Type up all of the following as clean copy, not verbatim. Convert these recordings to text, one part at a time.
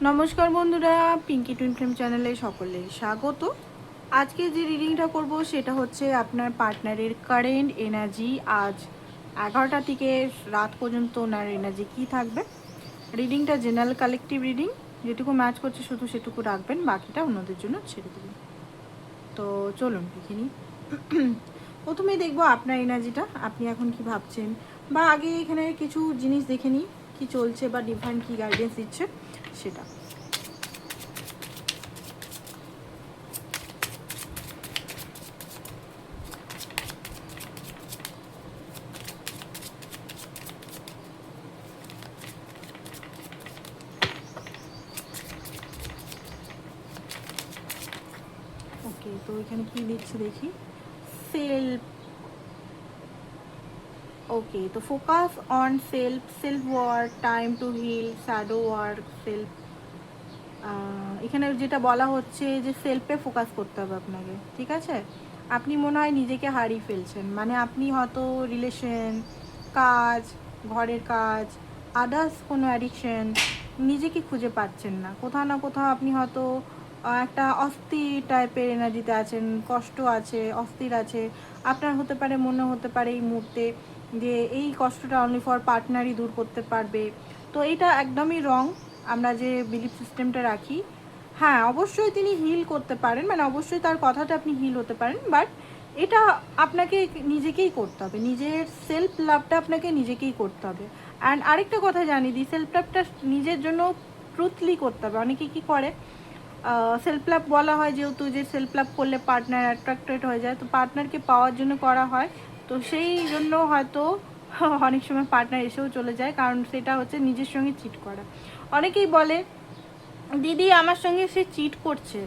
নমস্কার বন্ধুরা, Pinki twin flame চ্যানেলে সকলে স্বাগত। আজকে যে রিডিংটা করব সেটা হচ্ছে আপনার পার্টনারের কারেন্ট এনার্জি। আজ 11টা থেকে রাত পর্যন্ত ওনার এনার্জি কী থাকবে। রিডিংটা জেনারেল কালেকটিভ রিডিং, যেটুকু ম্যাচ করছে শুধু সেটুকু রাখবেন, বাকিটা অন্যদের জন্য ছেড়ে দেবেন। তো চলুন দেখে নিই। প্রথমে দেখবো আপনার এনার্জিটা, আপনি এখন কি ভাবছেন, বা আগে এখানে কিছু জিনিস দেখে নিই কী চলছে বা ডিভাইন কী গাইডেন্স দিচ্ছে সেটা। ওকে, তো এখানে কি দিচ্ছে দেখি। সেলফ, ওকে, তো focus on self, self work, time to heal, shadow work, self. এখানে যেটা বলা হচ্ছে যে সেলফে ফোকাস করতে হবে আপনাকে, ঠিক আছে। আপনি মনে হয় নিজেকে হারিয়ে ফেলছেন, মানে আপনি হয়তো রিলেশন, কাজ, ঘরের কাজ, আদার্স কোনো অ্যাডিকশন, নিজেকে খুঁজে পাচ্ছেন না। কোথাও না কোথাও আপনি হয়তো একটা অস্থির টাইপের এনার্জিতে আছেন, কষ্ট আছে, অস্থির আছে। আপনার হতে পারে, মনে হতে পারে এই মুহূর্তে যে এই কষ্টটা অনলি ফর পার্টনারই দূর করতে পারবে। তো এটা একদমই রং। আমরা যে বিলিফ সিস্টেমটা রাখি, হ্যাঁ অবশ্যই তিনি হিল করতে পারেন, মানে অবশ্যই তার কথাটা আপনি হিল হতে পারেন, বাট এটা আপনাকে নিজেকেই করতে হবে। নিজের সেলফ লাভটা আপনাকে নিজেকেই করতে হবে। অ্যান্ড আরেকটা কথা জানিয়ে দিই, সেলফ লাভটা নিজের জন্য ট্রুথলি করতে হবে। অনেকে কী করে, সেলফ লাভ বলা হয় যেহেতু, যে সেলফ লাভ করলে পার্টনার অ্যাট্রাক্টেড হয়ে যায়, তো পার্টনারকে পাওয়ার জন্য করা হয়। তো সেই জন্য হয়তো অনেক সময় পার্টনার এসেও চলে যায়, কারণ সেটা হচ্ছে নিজের সঙ্গে চিট করা। অনেকেই বলে দিদি আমার সঙ্গে সে চিট করছে,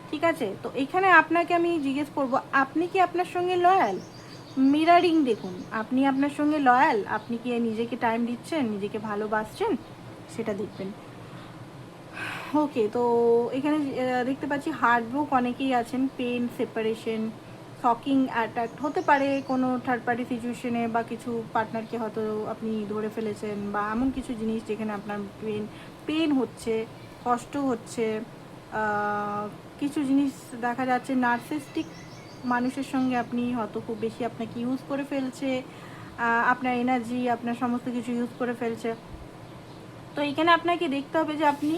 ঠিক আছে। তো এখানে আপনাকে আমি জিজ্ঞেস করব, আপনি কি আপনার সঙ্গে লয়াল? মিরারিং দেখুন, আপনি আপনার সঙ্গে লয়াল, আপনি কি নিজেকে টাইম দিচ্ছেন, নিজেকে ভালোবাসছেন, সেটা দেখবেন। ওকে, তো এখানে দেখতে পাচ্ছি হার্টব্রোক অনেকেই আছেন, পেন, সেপারেশন, শকিং অ্যাটাক হতে পারে কোনো থার্ড পার্টি সিচুয়েশনে, বা কিছু পার্টনারকে হয়তো আপনি ধরে ফেলেছেন, বা এমন কিছু জিনিস যেখানে আপনার পেন হচ্ছে, কষ্ট হচ্ছে। কিছু জিনিস দেখা যাচ্ছে নার্সিস্টিক মানুষের সঙ্গে আপনি হয়তো খুব বেশি আপনাকে ইউজ করে ফেলছে, আপনার এনার্জি, আপনার সমস্ত কিছু ইউজ করে ফেলছে। তো এখানে আপনাকে দেখতে হবে যে আপনি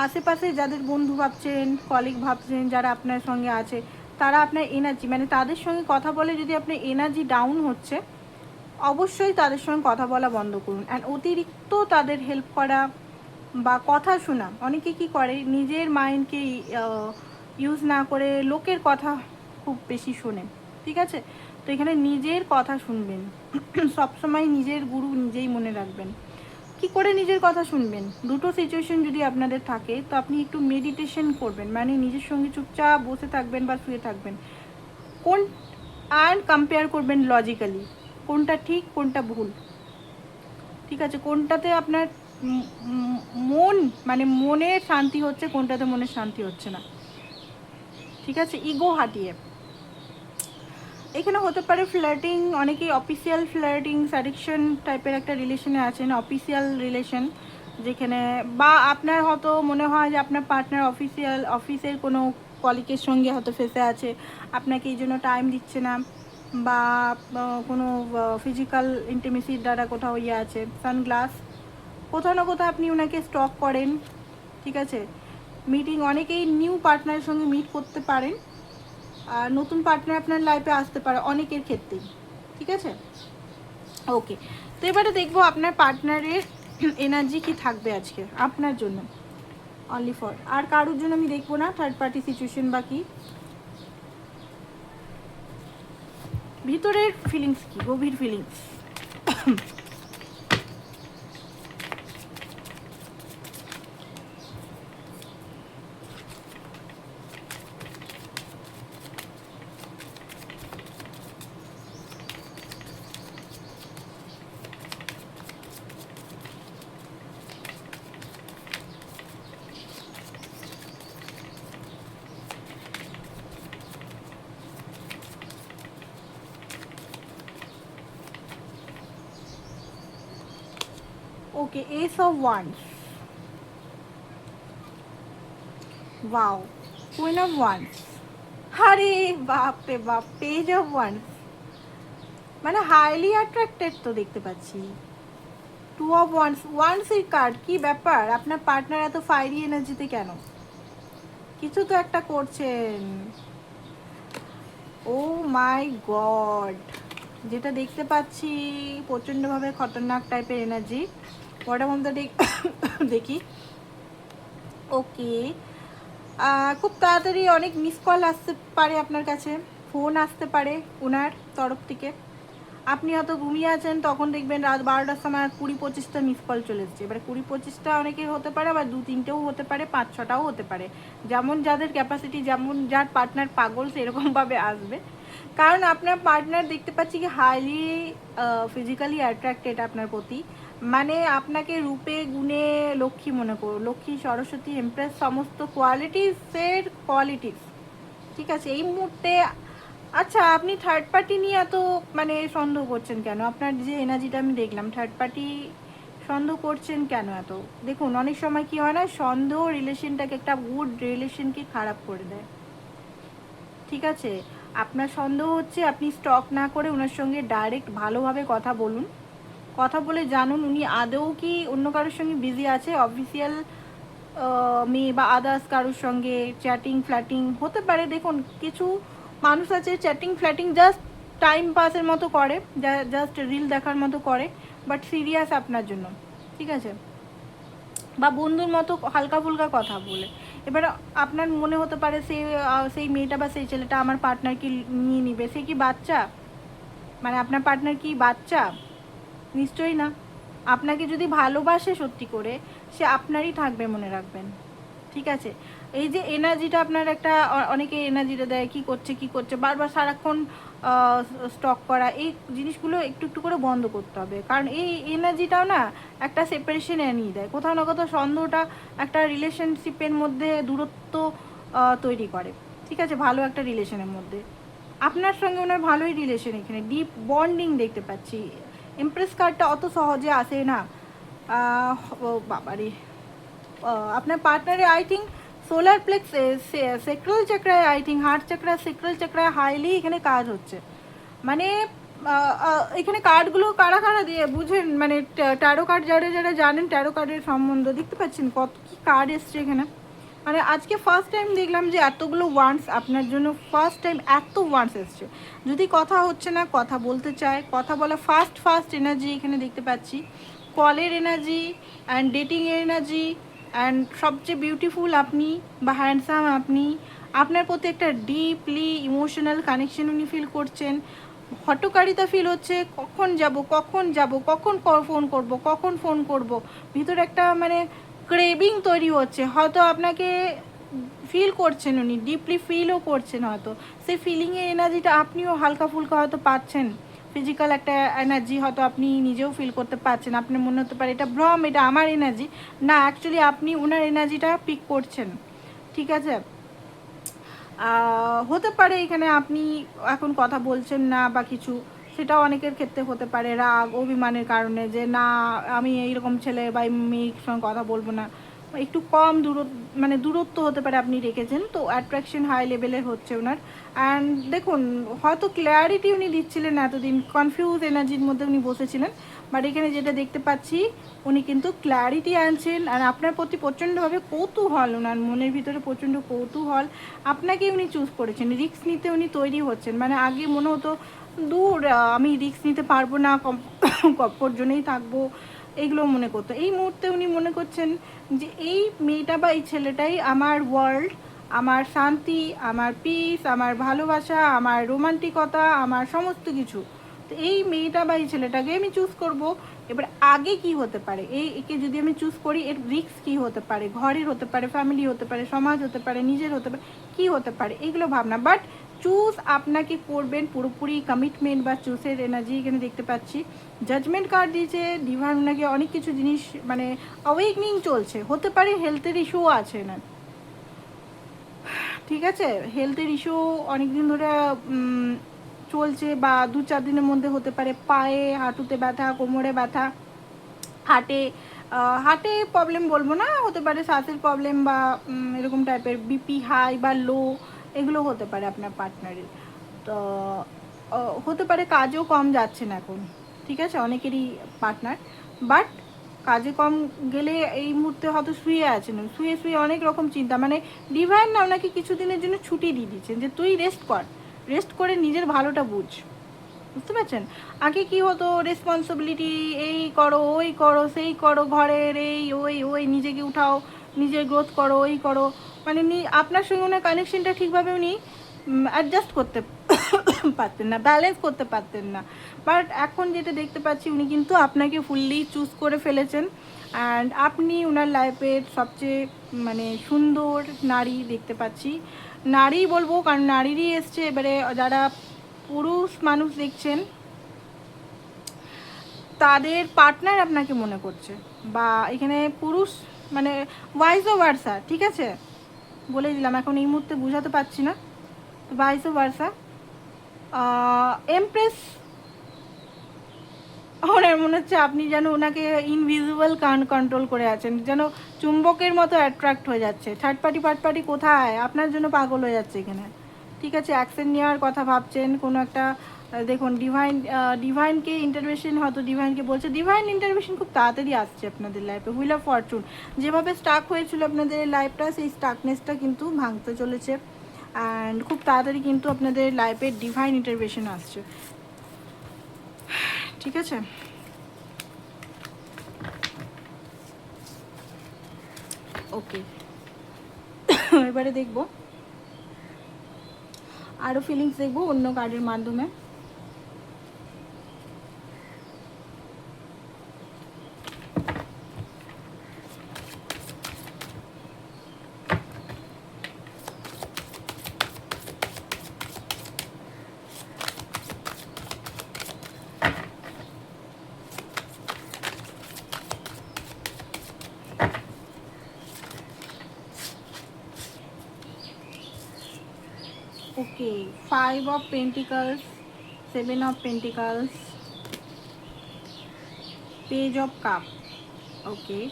আশেপাশে যাদের বন্ধু ভাবছেন, কলিগ ভাবছেন, যারা আপনার সঙ্গে আছে, তারা আপনার এনার্জি, মানে তাদের সঙ্গে কথা বলে যদি আপনার এনার্জি ডাউন হচ্ছে, অবশ্যই তাদের সঙ্গে কথা বলা বন্ধ করুন। অ্যান্ড অতিরিক্ত তাদের হেল্প করা বা কথা শোনা, অনেকে কি করে নিজের মাইন্ডকে ইউজ না করে লোকের কথা খুব বেশি শোনে, ঠিক আছে। তো এখানে নিজের কথা শুনবেন। সবসময় নিজের গুরু নিজেই মনে রাখবেন। কি করে নিজের কথা শুনবেন? দুটো সিচুয়েশন যদি আপনাদের থাকে, তো আপনি একটু মেডিটেশন করবেন, মানে নিজের সঙ্গে চুপচাপ বসে থাকবেন বা শুয়ে থাকবেন, কোন আর কম্পেয়ার করবেন লজিক্যালি, কোনটা ঠিক কোনটা ভুল, ঠিক আছে। কোনটাতে আপনার মন, মানে মনের শান্তি হচ্ছে, কোনটাতে মনের শান্তি হচ্ছে না, ঠিক আছে। ইগো হাটিয়ে এখানে হতে পারে ফ্লার্টিং, অনেকেই অফিসিয়াল ফ্লার্টিং, অ্যাডিকশন টাইপের একটা রিলেশনে আছেন, অফিসিয়াল রিলেশন যেখানে, বা আপনার হয়তো মনে হয় যে আপনার পার্টনার অফিসের কোনো কলিগের সঙ্গে হয়তো ফেসে আছে, আপনাকে এই জন্য টাইম দিচ্ছে না, বা কোনো ফিজিক্যাল ইন্টিমেসির দ্বারা কোথাও ইয়ে আছে, সানগ্লাস, কোথাও না কোথাও আপনি ওনাকে স্টক করেন, ঠিক আছে। মিটিং, অনেকেই নিউ পার্টনারের সঙ্গে মিট করতে পারেন, আর নতুন পার্টনার আপনার লাইফে আসতে পারে অনেকের ক্ষেত্রেই, ঠিক আছে। ওকে, তো এবারে দেখবো আপনার পার্টনারের এনার্জি কি থাকবে আজকে আপনার জন্য, অনলি ফর, আর কারোর জন্য আমি দেখবো না থার্ড পার্টি সিচুয়েশন বা কি। ভিতরের ফিলিংস কি, গভীর feelings. Okay, S of wands, wow, queen of wands, আরে বাপ রে বাপ, পেজ অফ ওয়ান্স, মানে হাইলি অ্যাট্রাক্টেড তো দেখতে পাচ্ছি। টু অফ ওয়ান্স, ওয়ান্সের কার্ড, কি ব্যাপার আপনার পার্টনার এত ফায়ারি এনার্জিতে কেন? কিছু তো একটা করছেন। ও মাই গড, যেটা দেখতে পাচ্ছি প্রচণ্ডভাবে খতরনাক টাইপের এনার্জি। ওটার মধ্যে দেখি। ওকে, খুব তাড়াতাড়ি অনেক মিস কল আসতে পারে আপনার কাছে, ফোন আসতে পারে ওনার তরফ থেকে। আপনি হয়তো ঘুমিয়ে আছেন, তখন দেখবেন রাত 12টার সময় 20-25টা মিস কল চলে এসছে। এবার 20-25টা অনেকের হতে পারে, আবার 2-3টেও হতে পারে, 5-6টাও হতে পারে, যেমন যাদের ক্যাপাসিটি, যেমন যার পার্টনার পাগল সেরকমভাবে আসবে। কারণ আপনার পার্টনার দেখতে পাচ্ছি কি হাইলি ফিজিক্যালি অ্যাট্রাক্টেড আপনার প্রতি, মানে আপনাকে রূপে গুণে লক্ষ্মী মনে করো, লক্ষ্মী, সরস্বতী, এমপ্রেস, সমস্ত কোয়ালিটিস, ঠিক আছে এই মুহূর্তে। আচ্ছা, আপনি থার্ড পার্টি নিয়ে এত মানে সন্দেহ করছেন কেন? আপনার যে এনার্জিটা আমি দেখলাম, থার্ড পার্টি সন্দেহ করছেন কেন এত? দেখুন, অনেক সময় কি হয় না, সন্দেহ রিলেশনটাকে, একটা গুড রিলেশনকে খারাপ করে দেয়, ঠিক আছে? আপনার সন্দেহ হচ্ছে, আপনি স্টক না করে ওনার সঙ্গে ডাইরেক্ট ভালোভাবে কথা বলুন, কথা বলে জানুন উনি আদৌ কি অন্য কারোর সঙ্গে বিজি আছে, অফিসিয়াল মেয়ে বা আদার্স কারোর সঙ্গে চ্যাটিং ফ্ল্যাটিং হতে পারে। দেখুন, কিছু মানুষ আছে চ্যাটিং ফ্ল্যাটিং জাস্ট টাইম পাসের মতো করে, জাস্ট রিল দেখার মতো করে, বাট সিরিয়াস আপনার জন্য, ঠিক আছে? বা বন্ধুর মতো হালকা ফুলকা কথা বলে। এবার আপনার মনে হতে পারে সেই মেয়েটা বা সেই ছেলেটা আমার পার্টনারকে নিয়ে নিবে, সে কি বাচ্চা? মানে আপনার পার্টনার কি বাচ্চা? নিশ্চয়ই না। আপনাকে যদি ভালোবাসে সত্যি করে, সে আপনারই থাকবে, মনে রাখবেন, ঠিক আছে? এই যে এনার্জিটা আপনার একটা, অনেকে এনার্জিটা দেয় কি করছে বারবার সারাক্ষণ স্টক করা, এই জিনিসগুলো একটু একটু করে বন্ধ করতে হবে। কারণ এই এনার্জিটাও না একটা সেপারেশন এনিয়ে দেয়, কোথাও না কোথাও সন্দেহটা একটা রিলেশনশিপের মধ্যে দূরত্ব তৈরি করে, ঠিক আছে? ভালো একটা রিলেশনের মধ্যে আপনার সঙ্গে ওনার ভালোই রিলেশন, এখানে ডিপ বন্ডিং দেখতে পাচ্ছি। এমপ্রেস কার্ডটা অত সহজে আসে না। ও বাবারে, আপনার পার্টনারে I think solar plexus, sacral চাকরায়, I think heart chakra, sacral চাকরায় হাইলি এখানে কাজ হচ্ছে। মানে এখানে কার্ডগুলো কারা কারা দিয়ে বুঝেন, মানে ট্যারো কার্ড যারা যারা জানেন, ট্যারো কার্ডের সম্বন্ধ দেখতে পাচ্ছেন কত কি কার্ড এসছে এখানে। মানে আজকে ফার্স্ট টাইম দেখলাম যে এতগুলো ওয়ান্স আপনার জন্য, ফার্স্ট টাইম এত ওয়ান্স এসছে। যদি কথা হচ্ছে না, কথা বলতে চায়, কথা বলা, ফার্স্ট এনার্জি এখানে দেখতে পাচ্ছি, কলের এনার্জি অ্যান্ড ডেটিংয়ের এনার্জি, অ্যান্ড সবচেয়ে বিউটিফুল আপনি বা হ্যান্ডসাম আপনি, আপনার প্রতি একটা ডিপলি ইমোশনাল কানেকশন উনি ফিল করছেন। হটকারিতা ফিল হচ্ছে, কখন যাব, কখন ফোন করব, ভিতরে একটা মানে ক্রেভিং তৈরি হচ্ছে। হয়তো আপনাকে ফিল করছেন উনি, ডিপলি ফিলও করছেন, হয়তো সেই ফিলিংয়ের এনার্জিটা আপনিও হালকা ফুলকা হয়তো পাচ্ছেন। ফিজিক্যাল একটা এনার্জি হয়তো আপনি নিজেও ফিল করতে পারছেন। আপনার মনে হতে পারে এটা ভ্রম, এটা আমার এনার্জি, না অ্যাকচুয়ালি আপনি ওনার এনার্জিটা পিক করছেন, ঠিক আছে? হতে পারে এখানে আপনি এখন কথা বলছেন না বা কিছু, সেটাও অনেকের ক্ষেত্রে হতে পারে রাগ অভিমানের কারণে, যে না আমি এইরকম ছেলে বা মেয়ের সঙ্গে কথা বলবো না, একটু কম দূরত্ব হতে পারে আপনি রেখেছেন, তো অ্যাট্রাকশন হাই লেভেলের হচ্ছে ওনার। অ্যান্ড দেখুন, হয়তো ক্ল্যারিটি উনি দিচ্ছিলেন, এতদিন কনফিউজ এনার্জির মধ্যে উনি বসেছিলেন, বাট এখানে যেটা দেখতে পাচ্ছি উনি কিন্তু ক্ল্যারিটি আনছেন। আর আপনার প্রতি প্রচণ্ডভাবে কৌতূহল, ওনার মনের ভিতরে প্রচণ্ড কৌতূহল, আপনাকে উনি চুজ করেছেন, রিস্ক নিতে উনি তৈরি হচ্ছেন। মানে আগে মনে হতো দূর, আমি রিস্ক নিতে পারবো না, কম্ফোর্ট জোনেই থাকবো, এইগুলো মনে করতো। এই মুহূর্তে উনি মনে করছেন যে এই মেয়েটা বা এই ছেলেটাই আমার ওয়ার্ল্ড, আমার শান্তি, আমার পিস, আমার ভালোবাসা, আমার রোমান্টিকতা, আমার সমস্ত কিছু। তো এই মেয়েটা বা এই ছেলেটাকে আমি চুজ করব। এবার আগে কি হতে পারে, একে যদি আমি চুজ করি, এর রিস্ক কী হতে পারে, ঘরের হতে পারে, ফ্যামিলি হতে পারে, সমাজ হতে পারে, নিজের হতে পারে, কী হতে পারে, এগুলো ভাবনা। বাট চুজ আপনাকে করবেন, পুরোপুরি কমিটমেন্ট বা চুজের এনার্জি এখানে দেখতে পাচ্ছি। জাজমেন্ট কার্ড দিয়েছে ডিভাইন, ওনাকে অনেক কিছু জিনিস মানে অ্যাওয়েকনিং চলছে, হতে পারে হেলথের ইস্যুও আছে না, ঠিক আছে? হেলথের ইস্যু অনেক দিন ধরে চলছে, বা 2-4 দিনের মধ্যে হতে পারে। পায়ে হাঁটুতে ব্যথা, কোমরে ব্যথা, হার্টে হার্টে প্রবলেম বলবো না, হতে পারে শ্বাসের প্রবলেম বা এরকম টাইপের, বিপি হাই বা লো এগুলো হতে পারে আপনার পার্টনারের। তো হতে পারে কাজও কম যাচ্ছেন এখন, ঠিক আছে, অনেকেরই পার্টনার, বাট কাজে কম গেলে এই মুহূর্তে হয়তো শুয়ে আছেন, শুয়ে শুয়ে অনেক রকম চিন্তা, মানে ডিভাইন না ওনাকে কিছুদিনের জন্য ছুটি দিয়ে দিচ্ছেন যে তুই রেস্ট কর, রেস্ট করে নিজের ভালোটা বুঝ, বুঝতে পারছেন। আগে কি হতো, রেসপন্সিবিলিটি, এই করো ওই করো সেই করো, ঘরের এই ওই ওই, নিজেকে উঠাও, নিজের গ্রোথ করো, ওই করো, মানে আপনার সঙ্গে ওনার কানেকশনটা ঠিকভাবে উনি অ্যাডজাস্ট করতে পারতেন না, ব্যালেন্স করতে পারতেন না। বাট এখন যেটা দেখতে পাচ্ছি, উনি কিন্তু আপনাকে ফুললি চুজ করে ফেলেছেন, অ্যান্ড আপনি ওনার লাইফের সবচেয়ে মানে সুন্দর নারী দেখতে পাচ্ছি। নারী বলবো কারণ নারীরই এসছে, এবারে যারা পুরুষ মানুষ দেখছেন তাদের পার্টনার আপনাকে মনে করছে, বা এখানে পুরুষ মানে ভাইস ভার্সা, ঠিক আছে, বলে দিলাম, এখন এই মুহূর্তে বোঝাতে পারছি না, তো ভাইস ভার্সা। এমপ্রেস, ওনার মনে হচ্ছে আপনি যেন ওনাকে ইনভিজিবল কন্ট্রোল করে আছেন, যেন চুম্বকের মতো অ্যাট্রাক্ট হয়ে যাচ্ছে, থার্ড পার্টি কোথায় আপনার জন্য পাগল হয়ে যাচ্ছে এখানে, ঠিক আছে। অ্যাকশন নেওয়ার কথা ভাবছেন কোনো একটা, দেখুন ডিভাইনকে ইন্টারভেনশন, হয়তো ডিভাইনকে বলছে, ডিভাইন ইন্টারভেনশন খুব তাড়াতাড়ি আসছে আপনাদের লাইফে। হুইল অফ ফরচুন, যেভাবে স্টাক হয়েছিল আপনাদের লাইফটা, সেই স্টাকনেসটা কিন্তু ভাঙতে চলেছে, অ্যান্ড খুব তাড়াতাড়ি কিন্তু আপনাদের লাইফে ডিভাইন ইন্টারভেনশন আসছে, ঠিক আছে। ওকে, এবারে দেখবো আরও ফিলিংস, দেখবো অন্য কার্ডের মাধ্যমে। Okay, 5 of Pentacles, 7 of Pentacles, Page of Cup, okay,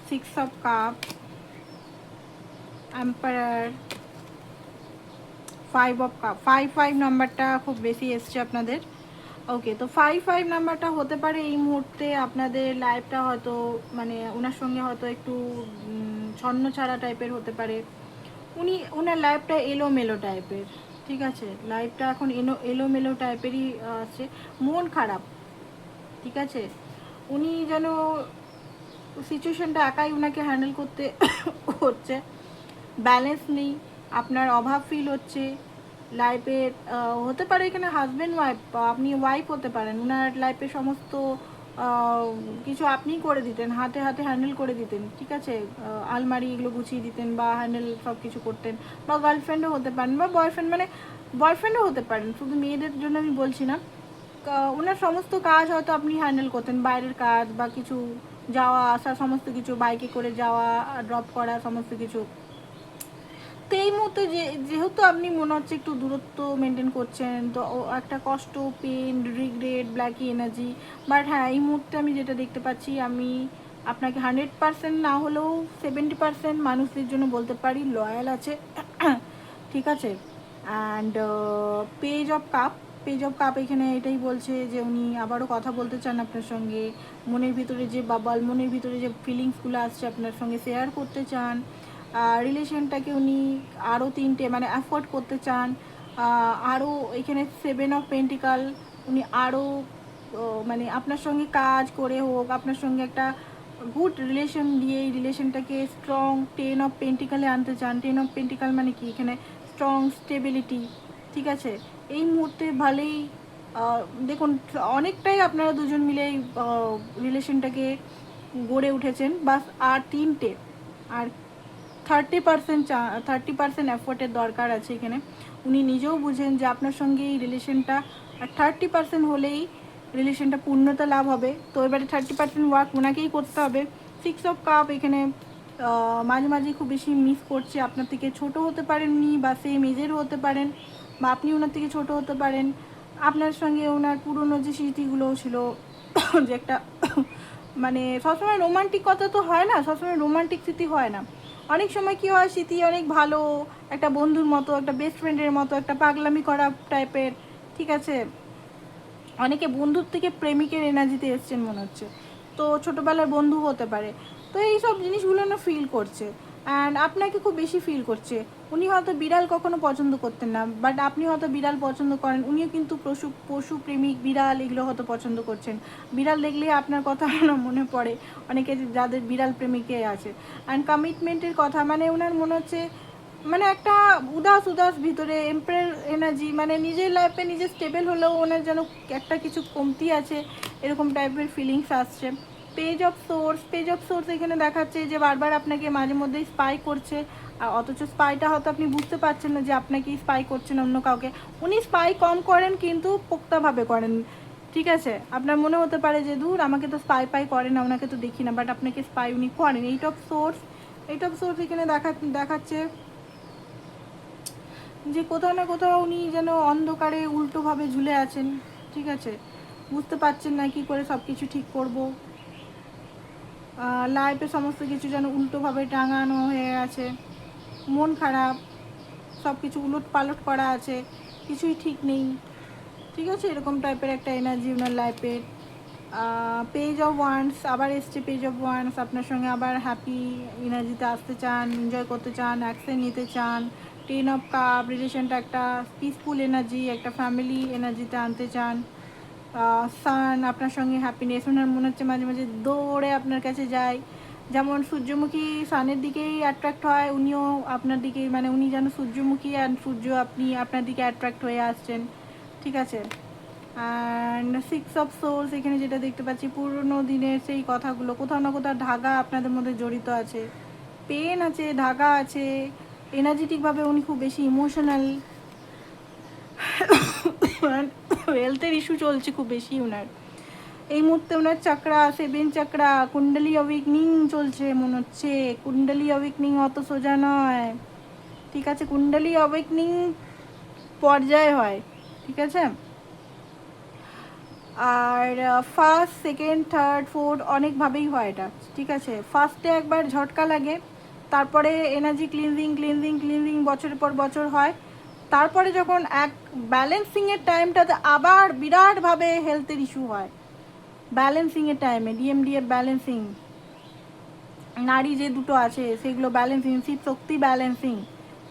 6 of Cup, Emperor, 5 of Cup, 5 নাম্বারটা খুব বেশি এসছে আপনাদের। ওকে, তো 5 নাম্বারটা হতে পারে এই মুহূর্তে আপনাদের লাইফটা হয়তো মানে ওনার সঙ্গে হয়তো একটু ছন্ন ছাড়া টাইপের হতে পারে, ওনার লাইফটা এলোমেলো টাইপের, ঠিক আছে, লাইফটা এখন এলোমেলো টাইপেরই আছে, মন খারাপ, ঠিক আছে, উনি যেন সিচুয়েশনটা একাই ওনাকে হ্যান্ডেল করতে হচ্ছে, ব্যালেন্স নেই, আপনার অভাব ফিল হচ্ছে লাইফের, হতে পারে এখানে হাজব্যান্ড ওয়াইফ, আপনি ওয়াইফ হতে পারেন, ওনার লাইফে সমস্ত কিছু আপনিই করে দিতেন, হাতে হাতে হ্যান্ডেল করে দিতেন, ঠিক আছে, আলমারি এগুলো গুছিয়ে দিতেন বা হ্যান্ডেল সব কিছু করতেন, বা গার্লফ্রেন্ডও হতে পারেন বা বয়ফ্রেন্ড, মানে বয়ফ্রেন্ডও হতে পারেন, শুধু মেয়েদের জন্য আমি বলছি না, ওনার সমস্ত কাজ হয়তো আপনি হ্যান্ডেল করতেন, বাইরের কাজ বা কিছু যাওয়া আসা সমস্ত কিছু, বাইকে করে যাওয়া ড্রপ করা সমস্ত কিছু। তো এই মুহূর্তে যেহেতু আপনি মনে হচ্ছে একটু দূরত্ব মেনটেন করছেন, তো একটা কষ্ট, পেন, রিগ্রেট, ব্ল্যাকি এনার্জি, বাট হ্যাঁ এই মুহূর্তে আমি যেটা দেখতে পাচ্ছি, আমি আপনাকে 100% না হলেও 70% মানুষদের জন্য বলতে পারি লয়াল আছে, ঠিক আছে। অ্যান্ড পেজ অফ কাপ এখানে এটাই বলছে যে উনি আবারও কথা বলতে চান আপনার সঙ্গে, মনের ভিতরে যে বাবাল, মনের ভিতরে যে ফিলিংসগুলো আসছে আপনার সঙ্গে শেয়ার করতে চান, রিলেশনটাকে উনি আরও 3টে মানে অ্যাফোর্ড করতে চান, আরও এখানে 7 অফ পেন্টিকাল, উনি আরও মানে আপনার সঙ্গে কাজ করে হোক, আপনার সঙ্গে একটা গুড রিলেশন দিয়ে এই রিলেশনটাকে স্ট্রং 10 অফ পেন্টিকালে আনতে চান। 10 অফ পেন্টিকাল মানে কি, এখানে স্ট্রং স্টেবিলিটি, ঠিক আছে। এই মুহূর্তে ভালোই দেখুন অনেকটাই আপনারা দুজন মিলে রিলেশনটাকে গড়ে উঠেছেন, বাস আর 3টে, আর 30% এফোর্টের দরকার আছে এখানে, উনি নিজেও বুঝেন যে আপনার সঙ্গে এই রিলেশনটা আর 30% হলেই রিলেশনটা পূর্ণতা লাভ হবে, তো এবারে 30% ওয়ার্ক ওনাকেই করতে হবে। 6 অফ কাপ এখানে মাঝে মাঝে খুব বেশি মিস করছে, আপনার থেকে ছোট হতে পারেননি বা সেম এজেরও হতে পারেন, বা আপনি ওনার থেকে ছোট হতে পারেন, আপনার সঙ্গে ওনার পুরনো যে স্মৃতিগুলো ছিল, যে একটা মানে সবসময় রোমান্টিক কথা তো হয় না, সবসময় রোমান্টিক স্মৃতি হয় না, অনেক সময় কি হয় স্মৃতি অনেক ভালো, একটা বন্ধুর মতো, একটা বেস্ট ফ্রেন্ডের মতো, একটা পাগলামি করা টাইপের, ঠিক আছে। অনেকে বন্ধুর থেকে প্রেমিকের এনার্জিতে এসছেন মনে হচ্ছে, তো ছোটোবেলার বন্ধু হতে পারে। তো এই সব জিনিসগুলো না ফিল করছে, অ্যান্ড আপনাকে খুব বেশি ফিল করছে। উনি হয়তো বিড়াল কখনো পছন্দ করতেন না, বাট আপনি হয়তো বিড়াল পছন্দ করেন, উনিও কিন্তু পশু প্রেমিক, বিড়াল এগুলো হয়তো পছন্দ করছেন। বিড়াল দেখলেই আপনার কথা মনে পড়ে অনেকে যাদের বিড়াল প্রেমিকে আছে। অ্যান্ড কমিটমেন্টের কথা মানে ওনার মনে হচ্ছে মানে একটা উদাস উদাস ভিতরে এম্পায়ার এনার্জি, মানে নিজের লাইফে নিজে স্টেবল হলেও ওনার যেন একটা কিছু কমতি আছে, এরকম টাইপের ফিলিংস আসছে। পেজ অফ সোর্স এখানে দেখাচ্ছে যে বারবার আপনাকে মাঝে মধ্যেই স্পাই করছে, আর অথচ স্পাইটা হয়তো আপনি বুঝতে পারছেন না যে আপনাকেই স্পাই করছেন অন্য কাউকে। উনি স্পাই কম করেন কিন্তু পোক্তাভাবে করেন, ঠিক আছে। আপনার মনে হতে পারে যে দূর আমাকে তো স্পাই করে না, ওনাকে তো দেখি না, বাট আপনাকে স্পাই উনি করেন। এইট অফ সোর্স এখানে দেখাচ্ছে যে কোথাও না কোথাও উনি যেন অন্ধকারে উল্টোভাবে ঝুলে আছেন, ঠিক আছে, বুঝতে পারছেন না কি করে সব কিছু ঠিক করবো। লাইফে সমস্ত কিছু যেন উল্টোভাবে টাঙানো হয়ে আছে, মন খারাপ, সব কিছু উলট পালট করা আছে, কিছুই ঠিক নেই, ঠিক আছে, এরকম টাইপের একটা এনার্জি ওনার লাইফের। পেজ অফ ওয়ান্স আবার এসছে, পেজ অফ ওয়ান্স আপনার সঙ্গে আবার হ্যাপি এনার্জিতে আসতে চান, এনজয় করতে চান, অ্যাকশন নিতে চান। টেন অফ কাপ রিলেশনটা একটা পিসফুল এনার্জি, একটা ফ্যামিলি এনার্জিতে আনতে চান। সান আপনার সঙ্গে হ্যাপিনেস, ওনার মনে হচ্ছে মাঝে মাঝে দৌড়ে আপনার কাছে যায়, যেমন সূর্যমুখী সানের দিকেই অ্যাট্রাক্ট হয়, উনিও আপনার দিকেই, মানে উনি যেন সূর্যমুখী আর সূর্য আপনি আপনার দিকে অ্যাট্রাক্ট হয়ে আসছেন, ঠিক আছে। অ্যান্ড সিক্স অফ সোর্স এখানে যেটা দেখতে পাচ্ছি, পুরনো দিনের সেই কথাগুলো, কোথাও না কোথাও ধাগা আপনাদের মধ্যে জড়িত আছে, পেন আছে, ধাগা আছে, এনার্জেটিকভাবে উনি খুব বেশি ইমোশনাল, হেলথের ইস্যু চলছে খুব বেশি ওনার এই মুহূর্তে। ওনার চাকরা, সেভেন চাকরা, কুণ্ডলী অবিকনিং চলছে মনে হচ্ছে। কুণ্ডলী অবিকনিং অত সোজা নয়, ঠিক আছে, কুণ্ডলী অবিকনিং পর্যায়ে হয়, ঠিক আছে। আর ফার্স্ট, সেকেন্ড, থার্ড, ফোর্থ অনেকভাবেই হয় এটা, ঠিক আছে। ফার্স্টে একবার ঝটকা লাগে, তারপরে এনার্জি ক্লিনজিং বছরের পর বছর হয়, তারপরে যখন এক ব্যালেন্সিংয়ের টাইমটাতে আবার বিরাটভাবে হেলথের ইস্যু হয়। ব্যালেন্সিংয়ের টাইমে ডিএমডিএফ ব্যালেন্সিং, নারী যে দুটো আছে সেগুলো ব্যালেন্সিং, শিব শক্তি ব্যালেন্সিং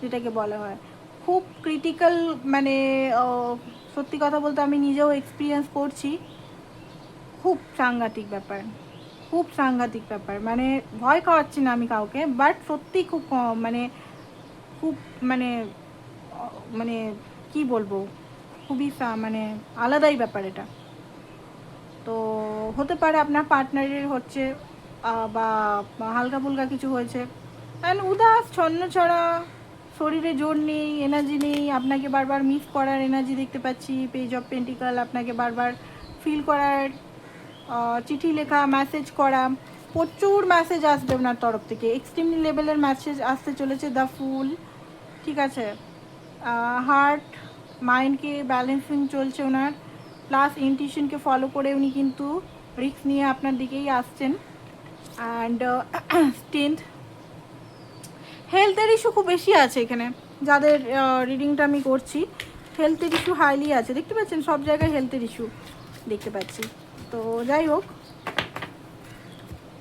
যেটাকে বলা হয়, খুব ক্রিটিক্যাল, মানে সত্যি কথা বলতে আমি নিজেও এক্সপিরিয়েন্স করছি, খুব সাংঘাতিক ব্যাপার, খুব সাংঘাতিক ব্যাপার, মানে ভয় খাওয়াচ্ছি না আমি কাউকে, বাট সত্যি খুব মানে খুব মানে মানে কি বলবো, খুবই মানে আলাদাই ব্যাপার এটা। তো হতে পারে আপনার পার্টনারের হচ্ছে বা হালকা ফুলকা কিছু হয়েছে, অ্যান্ড উদাস ছন্ন ছড়া, শরীরে জোর নেই, এনার্জি নেই, আপনাকে বারবার মিস করার এনার্জি দেখতে পাচ্ছি। পেজ অফ পেন্টিকাল আপনাকে বারবার ফিল করার, চিঠি লেখা, মেসেজ করা, প্রচুর মেসেজ আসবে ওনার তরফ থেকে, এক্সট্রিম লেভেলের মেসেজ আসতে চলেছে। দ্য ফুল, ঠিক আছে। হার্ট মাইন্ডকে ব্যালেন্সিং চলছে ওনার, প্লাস ইনটিউশনকে ফলো করে উনি কিন্তু রিস্ক নিয়ে আপনার দিকেই আসছেন। অ্যান্ড স্ট্রেংথ, হেলথের ইস্যু খুব বেশি আছে এখানে, যাদের রিডিংটা আমি করছি হেলথের ইস্যু হাইলি আছে, দেখতে পাচ্ছেন সব জায়গায় হেলথের ইস্যু দেখতে পাচ্ছি। তো যাই হোক,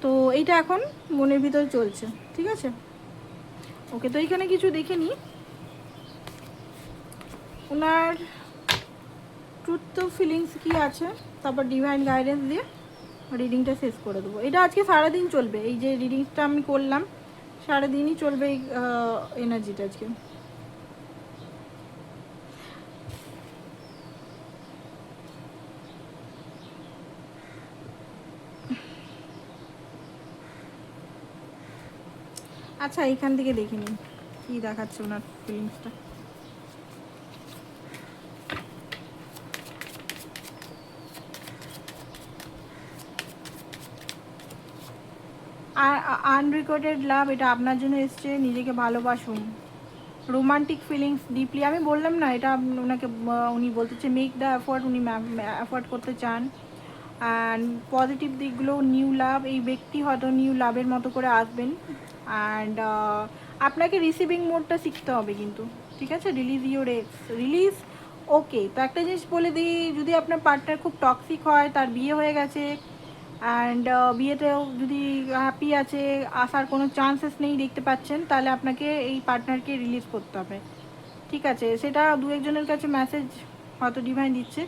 তো এইটা এখন মনের ভিতরে চলছে, ঠিক আছে, ওকে। তো এইখানে কিছু দেখে নিই ওনার ট্রুথ ফিলিংস কি আছে, তারপর ডিভাইন গাইডেন্স দিয়ে রিডিংটা শেষ করে দেবো। এটা আজকে সারাদিন চলবে, এই যে রিডিংসটা আমি করলাম সারাদিনই চলবে এই এনার্জিটা আজকে। আচ্ছা এইখান থেকে দেখে নিন কী দেখাচ্ছে ওনার ফিলিংসটা। আর আনরিকর্ডেড লাভ, এটা আপনার জন্য এসছে, নিজেকে ভালোবাসুন, রোমান্টিক ফিলিংস ডিপলি, আমি বললাম না এটা ওনাকে, উনি বলতে চাই মেক দ্য এফোর্ট, উনি এফোর্ট করতে চান। অ্যান্ড পজিটিভ দিকগুলো নিউ লাভ, এই ব্যক্তি হয়তো নিউ লাভের মতো করে আসবেন। অ্যান্ড আপনাকে রিসিভিং মোডটা শিখতে হবে কিন্তু, ঠিক আছে? Release your ex, release. Okay, তো একটা জিনিস বলে দিই, যদি আপনার পার্টনার খুব টক্সিক হয়, তার বিয়ে হয়ে গেছে অ্যান্ড বিয়েতেও যদি হ্যাপি আছে, আসার কোনো চান্সেস নেই দেখতে পাচ্ছেন, তাহলে আপনাকে এই পার্টনারকে রিলিজ করতে হবে, ঠিক আছে? সেটা দু একজনের কাছে মেসেজ হয়তো ডিভাইন দিচ্ছে,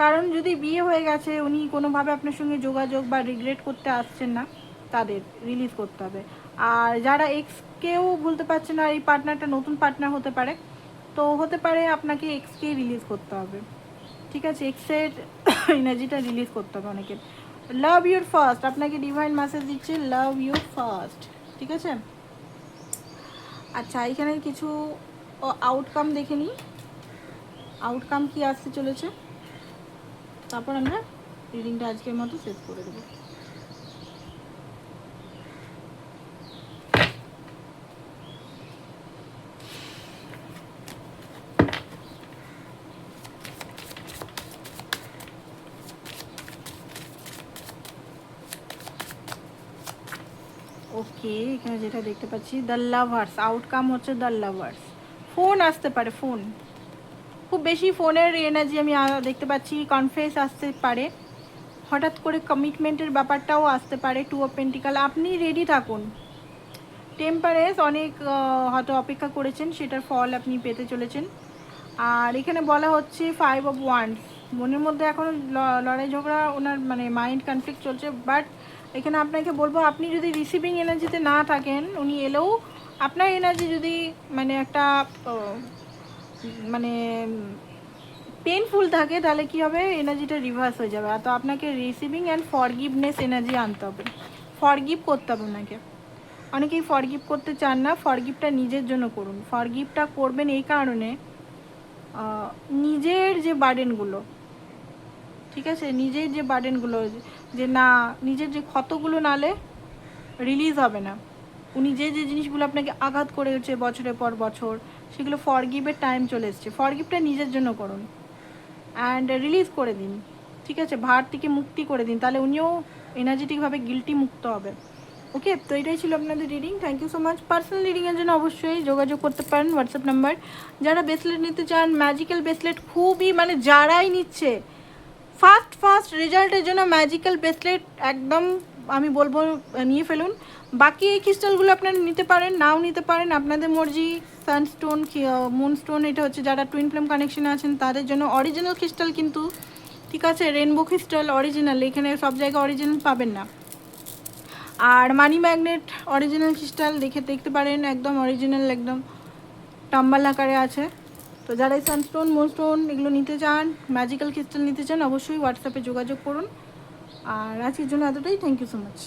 কারণ যদি বিয়ে হয়ে গেছে, উনি কোনোভাবে আপনার সঙ্গে যোগাযোগ বা রিগ্রেট করতে আসছেন না, তাদের রিলিজ করতে হবে। আর যারা এক্সকেও ভুলতে পারছে না, এই পার্টনারটা নতুন পার্টনার হতে পারে, তো হতে পারে আপনাকে এক্সকেই রিলিজ করতে হবে, ঠিক আছে? এক্সের এনার্জিটা রিলিজ করতে হবে অনেকের। লাভ ইউর ফার্স্ট, আপনাকে ডিভাইন মেসেজ দিচ্ছে লাভ ইউর ফার্স্ট, ঠিক আছে? আচ্ছা, এখানে কিছু আউটকাম দেখে নিই, আউটকাম কি আসতে চলেছে, তারপর আমরা রিডিংটা আজকের মতো শেষ করে দেবো। ওকে, এখানে যেটা দেখতে পাচ্ছি দ্য লাভার্স, আউটকাম হচ্ছে দ্য লাভার্স। ফোন আসতে পারে, ফোন, খুব বেশি ফোনের এনার্জি আমি দেখতে পাচ্ছি। কনফেস আসতে পারে, হঠাৎ করে কমিটমেন্টের ব্যাপারটাও আসতে পারে। টু অফ পেন্টিকাল, আপনি রেডি থাকুন। টেম্পারেন্স, অনেক হয়তো অপেক্ষা করেছেন, সেটার ফল আপনি পেতে চলেছেন। আর এখানে বলা হচ্ছে ফাইভ অফ ওয়ান্ডস, মনের মধ্যে এখনও লড়াই ঝগড়া, ওনার মানে মাইন্ড কনফ্লিক্ট চলছে, বাট এখানে আপনাকে বলবো, আপনি যদি রিসিভিং এনার্জিতে না থাকেন, উনি এলেও আপনার এনার্জি যদি মানে একটা মানে পেনফুল থাকে, তাহলে কি হবে, এনার্জিটা রিভার্স হয়ে যাবে। তো আপনাকে রিসিভিং অ্যান্ড ফরগিভনেস এনার্জি আনতে হবে, ফরগিভ করতে হবে ওনাকে। অনেকেই ফরগিভ করতে চান না, ফরগিভটা নিজের জন্য করুন। ফরগিভটা করবেন এই কারণে, নিজের যে বার্ডেনগুলো, ঠিক আছে, নিজের যে বার্ডেনগুলো, যে না, নিজের যে ক্ষতগুলো নালে রিলিজ হবে না। উনি যে যে জিনিসগুলো আপনাকে আঘাত করেছে বছরের পর বছর, সেগুলো ফরগিভের টাইম চলে এসছে। ফরগিভটা নিজের জন্য করুন অ্যান্ড রিলিজ করে দিন, ঠিক আছে? ভার থেকে মুক্তি করে দিন, তাহলে উনিও এনার্জেটিকভাবে গিল্টি মুক্ত হবে। ওকে, তো এটাই ছিল আপনাদের reading. Thank you so much. Personal রিডিংয়ের জন্য অবশ্যই যোগাযোগ করতে পারেন হোয়াটসঅ্যাপ নাম্বার। যারা ব্রেসলেট নিতে চান, ম্যাজিক্যাল ব্রেসলেট, খুবই মানে যারাই নিচ্ছে ফার্স্ট রেজাল্টের জন্য ম্যাজিক্যাল ব্রেসলেট একদম আমি বলবো নিয়ে ফেলুন। বাকি এই ক্রিস্টালগুলো আপনারা নিতে পারেন, নাও নিতে পারেন, আপনাদের মর্জি। সানস্টোন, মুনস্টোন, এটা হচ্ছে যারা টুইন ফ্লেম কানেকশনে আছেন তাদের জন্য অরিজিনাল ক্রিস্টাল কিন্তু, ঠিক আছে? রেনবো ক্রিস্টাল অরিজিনাল, এখানে সব জায়গায় অরিজিনাল পাবেন না। আর মানি ম্যাগনেট অরিজিনাল ক্রিস্টাল দেখতে পারেন, একদম অরিজিনাল, একদম টাম্বাল আকারে আছে। তো যারা এই সানস্টোন, মুনস্টোন এগুলো নিতে চান, ম্যাজিক্যাল ক্রিস্টাল নিতে চান, অবশ্যই হোয়াটসঅ্যাপে যোগাযোগ করুন। আর আজকের জন্য এতটাই। Thank you so much.